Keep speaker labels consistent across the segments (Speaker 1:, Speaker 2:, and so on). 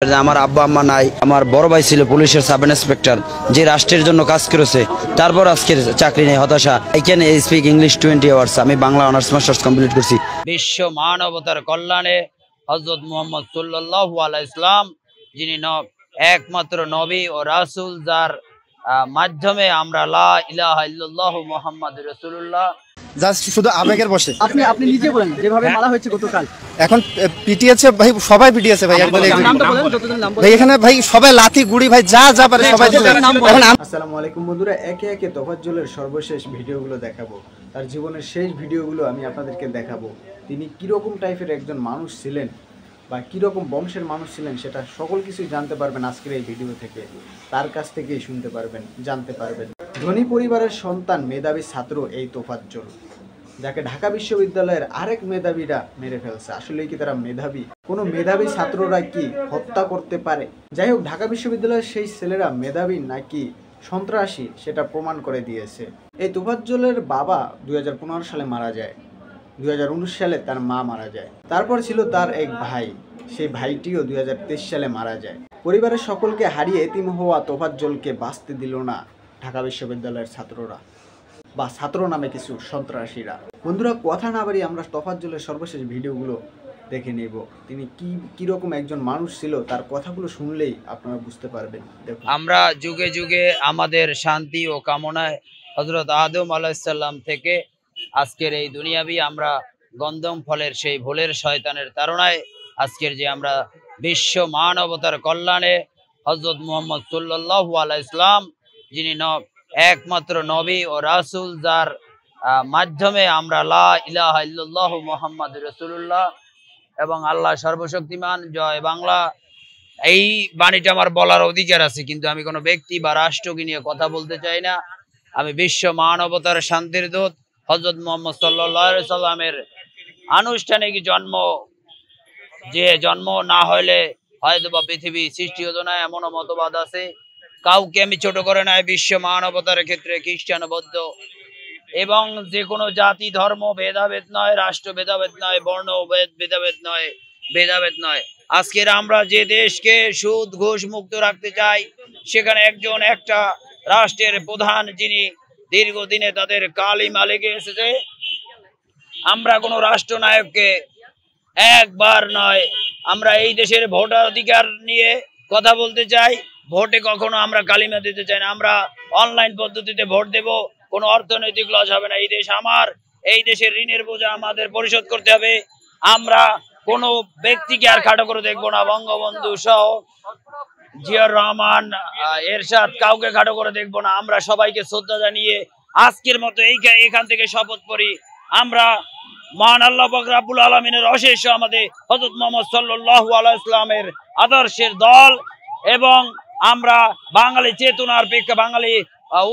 Speaker 1: আমার আব্বা আম্মা নাই, আমার বড় ভাই ছিল পুলিশের সাব ইন্সপেক্টর, যে রাষ্ট্রের জন্য কাজ করেছে, তারপর আজকের চাকরি নেই, হতাশা। I can speak English 20 hours. আমি বাংলা অনার্স মাস্টার্স কমপ্লিট করছি। বিশ্ব মানবতার কল্যাণে হযরত মুহাম্মদ সাল্লাল্লাহু আলাইহি ইসলাম, যিনি একমাত্র নবী ও রাসূল, যার মাধ্যমে আমরা লা ইলাহা ইল্লাল্লাহ মুহাম্মাদুর রাসূলুল্লাহ।
Speaker 2: জাস্ট শুধু আবেগের বসে
Speaker 3: আপনি নিজে বলেন যেভাবে মারা হয়েছে গতকাল।
Speaker 2: এখন পিটিয়েছে ভাই, সবাই পিটিয়েছে ভাই। ভাই এখানে ভাই সবাই লাঠি গুড়ি ভাই যা যা পারে সবাই দিলেন।
Speaker 3: আসসালামু আলাইকুম বন্ধুরা, একে একে তোফাজ্জলের সর্বশেষ ভিডিওগুলো দেখাবো। তার জীবনের শেষ ভিডিওগুলো আমি আপনাদেরকে দেখাবো। তিনি কিরকম টাইপের একজন মানুষ ছিলেন বা কিরকম বংশের মানুষ ছিলেন, সেটা সকল কিছুই জানতে পারবেন আজকের এই ভিডিও থেকে। তার কাছ থেকেই শুনতে পারবেন, জানতে পারবেন। ধনী পরিবারের সন্তান, মেধাবী ছাত্র এই তোফাজ্জল, যাকে ঢাকা বিশ্ববিদ্যালয়ের আরেক মেধাবীরা মেরে ফেলছে। আসলে কি তারা মেধাবী? কোনো মেধাবী ছাত্ররা কি হত্যা করতে পারে? যাই হোক, ঢাকা বিশ্ববিদ্যালয়ের সেই ছেলেরা মেধাবী নাকি সন্ত্রাসী সেটা প্রমাণ করে দিয়েছে। এই তোফাজ্জলের বাবা 2015 সালে মারা যায়, 2019 সালে তার মা মারা যায়, তারপর ছিল তার এক ভাই, সেই ভাইটিও 2023 সালে মারা যায়। পরিবারের সকলকে হারিয়ে এতিম হওয়া তোফাজ্জলকে বাঁচতে দিল না ঢাকা বিশ্ববিদ্যালয়ের ছাত্ররা বা ছাত্র নামে কিছু সন্ত্রাসীরা। বন্ধুরা, কথা না বাড়িয়ে আমরা তোফাজ্জলের সর্বশেষ ভিডিওগুলো দেখে নেব। তিনি কিরকম একজন মানুষ ছিল, তার কথাগুলো শুনলেই আপনারা বুঝতে পারবেন।
Speaker 1: আমরা যুগে যুগে আমাদের শান্তি ও কামনায় হযরত আদম আলাইহিস সালাম থেকে আজকের এই দুনিয়াবি আমরা গন্ধম ফলের সেই ভুলের শয়তানের তাড়নায় আজকের যে আমরা বিশ্ব মানবতার কল্যাণে হযরত মুহাম্মদ সাল্লাল্লাহু আলাইহি ইসলাম, যিনি একমাত্র নবী ও রাসূল, যার মাধ্যমে আমরা লা ইলাহা ইল্লাল্লাহ মুহাম্মাদুর রাসূলুল্লাহ এবং আল্লাহ সর্বশক্তিমান, জয় বাংলা। এই বাণীটা আমার বলার অধিকার আছে, কিন্তু আমি কোনো ব্যক্তি বা রাষ্ট্রকে নিয়ে কথা বলতে চাই না। আমি বিশ্ব মানবতার শান্তির দূত হযরত মুহাম্মদ সাল্লাল্লাহু আলাইহি সাল্লামের আনুষ্ঠানিক জন্ম না হলে হয়তো বা পৃথিবী সৃষ্টি হতো না, এমনও মতবাদ আছে। কাউকে আমি ছোট করে নাই। বিশ্ব মানবতার ক্ষেত্রে খ্রিস্টান, বৌদ্ধ এবং যে কোনো জাতি ধর্ম ভেদাভেদ নয়, রাষ্ট্র ভেদাভেদ নয়, বর্ণ ভেদাভেদ নয়। আজকের আমরা যে দেশকে সুদ ঘুষ মুক্ত রাখতে চাই, সেখানে একটা রাষ্ট্রের প্রধান, যিনি দীর্ঘদিনে তাদের কালিমা লেগে এসেছে। আমরা কোনো রাষ্ট্রনায়ককে একবার নয়, আমরা এই দেশের ভোটাধিকার নিয়ে কথা বলতে চাই। ভোটে কখনো আমরা কালিমা দিতে চাই না। আমরা অনলাইন পদ্ধতিতে ভোট দেব, কোনো অর্থনৈতিক লস হবে না। এই দেশ আমার, এই দেশের ঋণের বোঝা আমাদের পরিশোধ করতে হবে। আমরা কোনো ব্যক্তিকে আর খাটো করে দেখবো না। বঙ্গবন্ধু সহ জিয়াউর রহমান, এরশাদ, কাউকে খাটো করে দেখবো না। আমরা সবাইকে শ্রদ্ধা জানিয়ে আজকের মতো এখান থেকে শপথ করি, আমরা মহান আল্লাহ পাক রব্বুল আলামিনের অশেষ আমাদের হযরত মুহাম্মদ সাল্লাল্লাহু আলাইহি ইসলামের আদর্শের দল, এবং আমরা বাঙালি চেতনার বাঙালি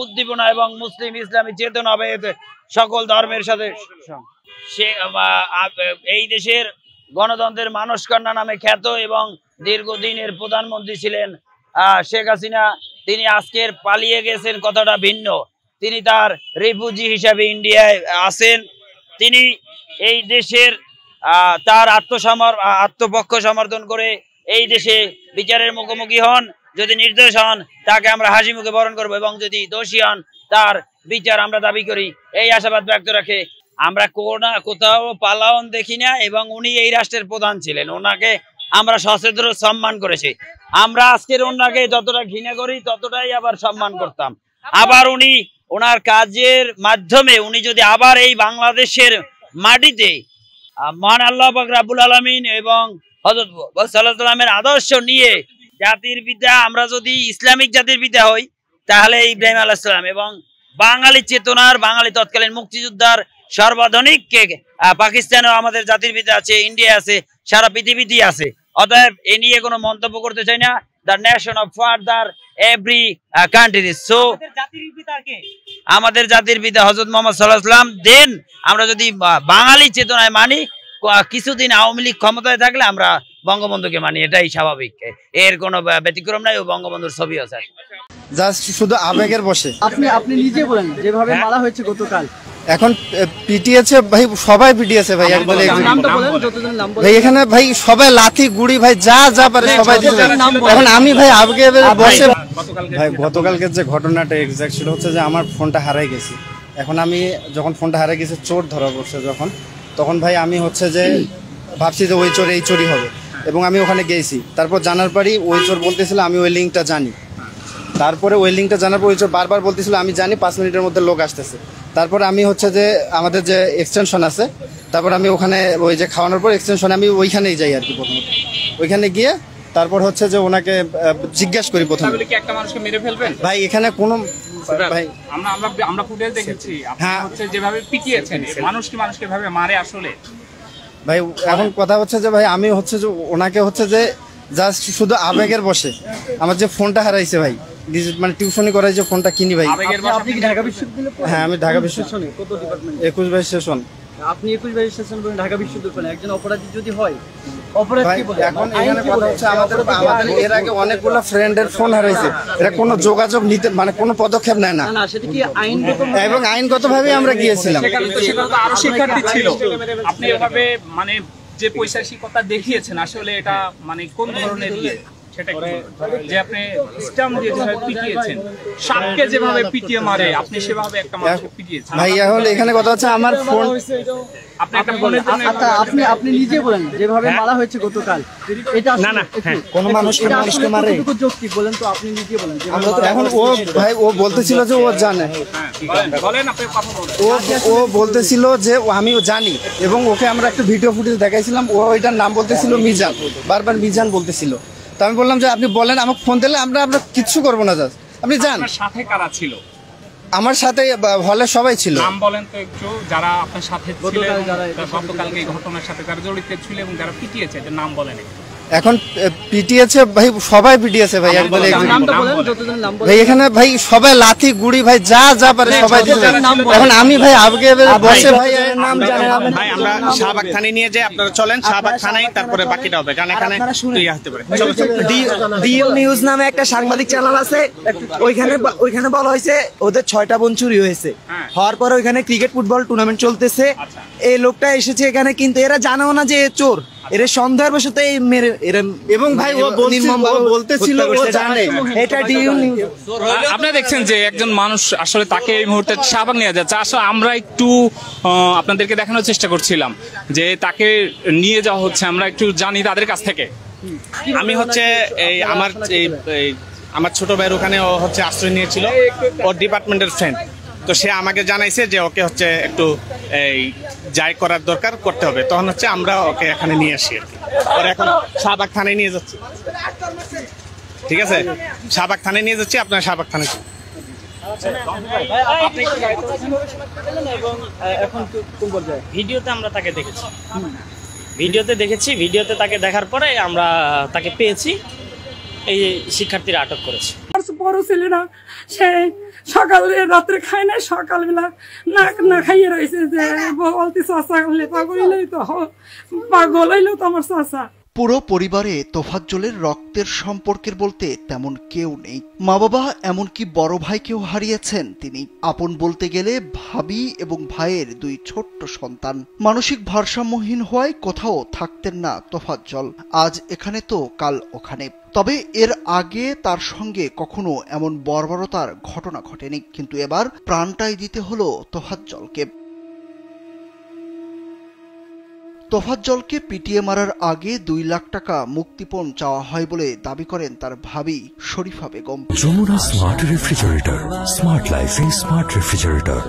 Speaker 1: উদ্দীপনা এবং মুসলিম ইসলামী চেতনা সকল ধর্মের সাথে এই দেশের গণতন্ত্রের মানসকন্যা নামে খ্যাত এবং দীর্ঘদিনের প্রধানমন্ত্রী ছিলেন শেখ হাসিনা। তিনি আজকের পালিয়ে গেছেন, কথাটা ভিন্ন। তিনি তার রিফিউজি হিসাবে ইন্ডিয়ায় আছেন। তিনি এই দেশের তার আত্মপক্ষ সমর্থন করে এই দেশে বিচারের মুখোমুখি হন। যদি নির্দোষ হন, তাকে আমরা হাসি মুখে বরণ করবো, এবং যদি দোষী হন, তার বিচার আমরা দাবি করি। এই আশাবাদ ব্যক্ত রাখে আমরা কোথাও পালাওন দেখি না, এবং উনি এই রাষ্ট্রের প্রধান ছিলেন। ওনাকে আমরা সচেতন সম্মান করেছি। আমরা আজকের ওনাকে যতটা ঘৃণা করি, ততটাই আবার সম্মান করতাম। আবার ওনার কাজের মাধ্যমে উনি যদি আবার এই বাংলাদেশের মাটিতে মহান আল্লাহ পাক রব্বুল আলামিন এবং হযরত সাল্লাল্লাহু আলাইহি ওয়াসাল্লামের আদর্শ নিয়ে জাতির পিতা, আমরা যদি ইসলামিক জাতির পিতা হই, তাহলে ইব্রাহিম আলাইহিস সালাম, এবং বাঙালি চেতনার, বাঙালি তৎকালীন মুক্তিযোদ্ধার সর্বাধুনিক পাকিস্তানেও আমাদের জাতির পিতা আছে, ইন্ডিয়া আছে, সারা পৃথিবীতেই আছে। অতএব এ নিয়ে কোনো মন্তব্য করতে চাই না। The nation of father every country. So আমাদের জাতির পিতা হযরত মুহাম্মদ সাল্লাল্লাহু আলাইহি ওয়াসাল্লাম। দেন আমরা যদি বাঙালি চেতনায় মানি, কিছুদিন আওয়ামী লীগ ক্ষমতায় থাকলে আমরা বঙ্গবন্ধুকে মানি, এটাই স্বাভাবিক। এর কোনো ব্যতিক্রম নাই। ও বঙ্গবন্ধুর ছবি আছে।
Speaker 2: জাস্ট শুধু আবেগের বসে
Speaker 3: আপনি নিজে বলেন যেভাবে মারা হয়েছে গতকাল।
Speaker 2: এখন পিটিয়েছে ভাই, সবাই পিটিয়েছে ভাই একদম। ভাই এখানে ভাই সবাই লাথি গুড়ি ভাই যা যা পারে সবাই দিয়েছে। এখন আমি ভাই আগে বসে ভাই গতকালকের যে ঘটনাটা এক্সাক্ট ছিল হচ্ছে যে আমার ফোনটা হারাই গেছে। এখন আমি যখন ফোনটা হারাই গেছে চোর ধরা পড়ছে তখন ভাই আমি হচ্ছে যে ভাবছি যে ওই চোর এই চোরই হবে, এবং আমি ওখানে গেছি। তারপর জানার পরই ওই চোর বলতেছিল আমি ওই লিঙ্কটা জানি। তারপরে ওই লিঙ্কটা জানার পর ওই চোর বারবার বলতেছিল আমি জানি 5 মিনিটের মধ্যে লোক আসতেছে। তারপরে আমি হচ্ছে যে আমাদের যে এক্সটেনশন আছে, তারপর আমি ওখানে ওই যে খাওয়ানোর পর এক্সটেনশনে আমি ওইখানেই যাই আর কি। প্রথমত ওইখানে গিয়ে তারপর হচ্ছে যে ওনাকে জিজ্ঞাসা করি প্রথমে
Speaker 4: একটা মানুষকে মেরে ফেলবেন
Speaker 2: ভাই। এখানে কোনো ভাই
Speaker 4: আমরা ফুটেজ দেখেছি
Speaker 2: হ্যাঁ
Speaker 4: হচ্ছে যেভাবে পিটিয়েছেন মানুষকে ভাবে মারে আসলে
Speaker 2: ভাই। এখন কথা হচ্ছে যে ভাই আমি হচ্ছে যে ওনাকে হচ্ছে যে জাস্ট শুধু আবেগের বসে আমার যে ফোনটা হারাইছে ভাই, মানে টিউশনি করাই যে ফোনটা কিনি ভাই। হ্যাঁ আমি ঢাকা বিশ্ববিদ্যালয়ে 21-22 সেশন।
Speaker 5: আপনি 21-22 সেশন করেন ঢাকা বিশ্ববিদ্যালয়ে, একজন অপরাধী যদি হয় অপরাধ কি বলে?
Speaker 2: এখন এখানে কথা হচ্ছে আমাদের এর আগে অনেকগুলো ফ্রেন্ডের ফোন হারাইছে, এরা কোনো যোগাযোগ নিতে মানে কোনো পদক্ষেপ নেয় না।
Speaker 5: না সেটা কি আইনগত?
Speaker 2: এবং আইনগতভাবে আমরা গিয়েছিলাম।
Speaker 4: সেটা আরো শিক্ষার্থী ছিল। আপনি এভাবে মানে যে পৈশাচিকতা দেখিয়েছেন আসলে এটা মানে কোন ধরনের সেটা কি যে আপনি স্টাম দিয়ে যেভাবে পিটিয়েছেন, সাপকে যেভাবে পিটিয়ে মারে আপনি সেভাবে একটা মানুষকে পিটিয়েছেন
Speaker 2: ভাই। এখন এখানে কথা হচ্ছে আমার ফোন
Speaker 4: আপনি একটা ফোনের জন্য
Speaker 5: আপনি নিজে বলেন যেভাবে মারা হয়েছে গতকাল, এটা না
Speaker 2: কোন মানুষকে মারে
Speaker 5: যৌক্তিক বলেন তো? আপনি নিজে বলেন।
Speaker 2: এখন ও ভাই ও বলতেছিল যে ও জানে,
Speaker 4: বলেন আপনি কথা বলেন।
Speaker 2: ও বলতেছিল যে আমিও জানি, এবং ওকে আমরা একটা ভিডিও ফুটেজ দেখাইছিলাম। ও ওইটার নাম বলতেছিল মিজান, বারবার মিজান বলতেছিল। তো আমি বললাম যে আপনি বলেন, আমাকে ফোন দিলে আমরা কিচ্ছু করবো না, জাস্ট আপনি যান।
Speaker 4: সাথে কারা ছিল?
Speaker 2: আমার সাথে হলে সবাই ছিল।
Speaker 4: নাম বলেন তো একটু, যারা আপনার সাথে ছিল গতকালকে এই ঘটনার সাথে যারা জড়িত ছিল এবং যারা পিটিয়েছে এদের নাম বলেন। এখন
Speaker 2: পিটিয়েছে ভাই, সবাই পিটিয়েছে ভাই একদম। ভাই এখানে ভাই সবাই লাথি গুড়ি ভাই যা যা পারে সবাই দিয়েছে। এখন আমি ভাই আগে বসে ভাই নাম জানেন
Speaker 6: ভাই, আমরা শাহবাগ থানায় নিয়ে যাই, আপনারা চলেন শাহবাগ থানায়, তারপরে বাকিটা হবে, কারণ এখানে তুই আসতে পারে।
Speaker 7: ডিএল নিউজ নামে একটা সাংবাদিক চ্যানেল আছে, ওইখানে বলা হয়েছে ওদের 6টা বোন চুরি হয়েছে। হওয়ার পরে ওইখানে ক্রিকেট ফুটবল টুর্নামেন্ট চলতেছে, এই লোকটা এসেছে এখানে, কিন্তু এরা জানেও না যে চোর, এরা সন্দেহের বশত এই মেরে এরা। এবং ভাই ও বলতেছিল ও জানে এটা ডিএল নিউজ।
Speaker 4: আপনারা দেখছেন যে একজন মানুষ আসলে তাকে এই মুহূর্তে শাহবাগ নিয়ে যাচ্ছে। আসলে আমরা একটু আপনাদেরকে দেখানোর চেষ্টা করছিলাম যে তাকে নিয়ে যাওয়া হচ্ছে, আমরা একটু জানি তাদের কাছ থেকে।
Speaker 6: আমি হচ্ছে এই আমার ছোট ভাইয়ের ওখানে ও হচ্ছে আশ্রয় নিয়েছিল, ওর ডিপার্টমেন্টের ফ্রেন্ড। তো সে আমাকে জানাইছে যে ওকে হচ্ছে একটু এই যাই করার দরকার করতে হবে, তখন হচ্ছে আমরা ওকে এখানে নিয়ে আসি আর কি। ওর এখন শাহবাগ থানায় নিয়ে যাচ্ছি, ঠিক আছে? শাহবাগ থানায় নিয়ে যাচ্ছি, আপনার শাহবাগ থানায়।
Speaker 8: ভিডিওতে আমরা তাকে দেখেছি, ভিডিওতে তাকে দেখার পরে আমরা তাকে পেয়েছি, এই শিক্ষার্থীরা আটক করেছে।
Speaker 9: বড় ছেলেরা সে সকালে রাত্রে খায় না, সকালবেলা না খাইয়ে রয়েছে যে বলতে চাচা পাগল হইলেও তো আমার চাচা।
Speaker 10: পুরো পরিবারে তোফাজ্জলের রক্তের সম্পর্কের বলতে তেমন কেউ নেই। মা বাবা এমনকি বড় ভাইকেও হারিয়েছেন তিনি। আপন বলতে গেলে ভাবি এবং ভাইয়ের 2 ছোট্ট সন্তান। মানসিক ভারসাম্যহীন হওয়ায় কোথাও থাকতেন না তোফাজ্জল। আজ এখানে তো কাল ওখানে। তবে এর আগে তার সঙ্গে কখনো এমন বর্বরতার ঘটনা ঘটেনি, কিন্তু এবার প্রাণটাই দিতে হলো তোফাজ্জলকে। তোফাজ্জলকে পিটিয়ে মারার আগে 2 লাখ টাকা মুক্তিপণ চাওয়া হয় বলে দাবি করেন তার ভাবি Sharifa Begum.
Speaker 11: Jamuna smart refrigerator, smart লাইফে স্মার্ট রেফ্রিজারেটর।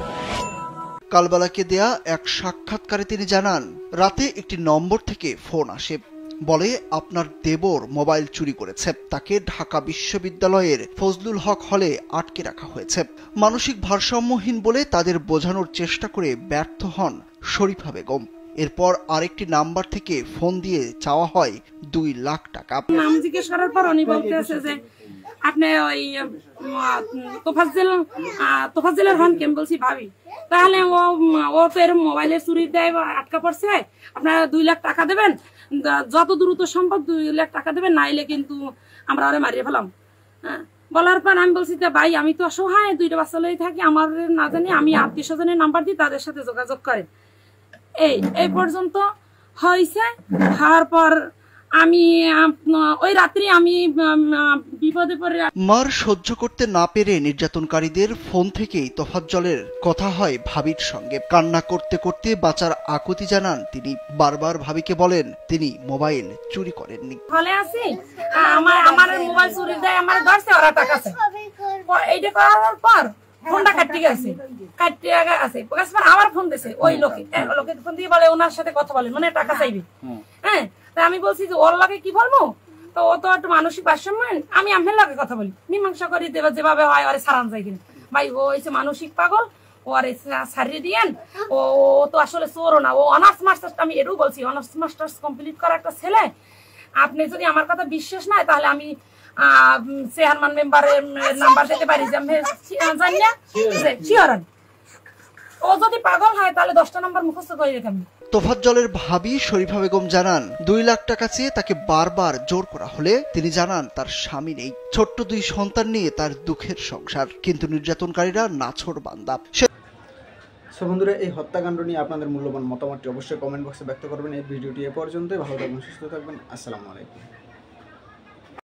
Speaker 10: কালবেলাকে দেয়া এক সাক্ষাৎকারে তিনি জানান, রাতে একটি নম্বর থেকে ফোন আসে, বলে আপনার দেবর মোবাইল চুরি করেছে, তাকে ঢাকা বিশ্ববিদ্যালয়ের ফজলুল হক হলে আটকে রাখা হয়েছে। মানসিক ভারসাম্যহীন বলে তাদের বোঝানোর চেষ্টা করে ব্যর্থ হন শরীফা বেগম। এরপর আরেকটি নাম্বার থেকে ফোন দিয়ে চাওয়া হয় 2 লাখ টাকা।
Speaker 9: নাম জিজ্ঞেস করার পর উনি বলতেছে যে আপনি ওই তোফাজ্জলের হন কেম? বলছি ভাবি। তাহলে ও তো এর মোবাইলের চুরি দেয় আটকা পড়ছে, আপনারা 2 লাখ টাকা দেবেন, যত দ্রুত সম্ভব 2 লাখ টাকা দেবেন, নাইলে কিন্তু আমরা ওরে মারিয়ে ফেলাম। বলার পর আমি বলছি যে ভাই আমি তো অসহায়, 2টা বাচ্চা লয়ে থাকি, আমার না জানি আমি আত্মীয় স্বজনের নাম্বার দিই, তাদের সাথে যোগাযোগ করে। এই পর্যন্ত হয়েছে। হওয়ার পর আমি ওই রাত্রি আমি বিপদে পড়ে।
Speaker 10: মার সহ্য করতে না পেরে নির্যাতনকারীদের ফোন থেকেই তোফাজ্জলের কথা হয় ভাবির সঙ্গে। কান্না করতে করতে বাঁচার আকুতি জানান তিনি। বারবার ভাবিকে বলেন তিনি মোবাইল চুরি করেননি।
Speaker 9: ফলে আছি আমার মোবাইল চুরি দেয়, আমার ধরছে ওরা টাকা চাই। এইটা করার পর ফোনটা কাটতে গেছে, আবার ফোন দিছে ওই লোকে ফোন দিয়ে বলে ওনার সাথে কথা বলে, মানে টাকা চাইবে। হ্যাঁ, আমি বলছি যে ওর লাগে কি বলবো, তো ও তো একটু মানসিক ভারসাম্য, আমি আমার লাগে কথা বলি, মীমাংসা করি দেবে যেভাবে হয়, ওরে সারান যায় কিনা। ভাই ও হয়েছে মানসিক পাগল, ওরে সারিয়ে দিয়েন। ও তো আসলে চোরও না, ও অনার্স মাস্টার্স, আমি এটাও বলছি অনার্স মাস্টার্স কমপ্লিট করা একটা ছেলে। আপনি যদি আমার কথা বিশ্বাস নাই তাহলে আমি চেয়ারম্যান মেম্বারের নাম্বার দিতে পারি, যে আমি জানি না শিওরান। ও যদি পাগল হয় তাহলে 10টা নাম্বার মুখস্থ করে রেখে।
Speaker 10: তোফাজ্জলের ভাবি শরীফা বেগম জানান 2 লাখ টাকা চেয়ে তাকে বারবার জোর করা হলে তিনি জানান তার স্বামী নেই, ছোট্ট 2 সন্তান নিয়ে তার দুঃখের সংসার, কিন্তু নির্যাতনকারীরা নাছোড়বান্দা।
Speaker 3: সো বন্ধুরা, এই হত্যাকাণ্ড নিয়ে আপনাদের মূল্যবান মতামতটি অবশ্যই কমেন্ট বক্সে ব্যক্ত করবেন। এই ভিডিওটি এ পর্যন্তই। ভালো থাকবেন, সুস্থ থাকবেন। আসসালামু আলাইকুম।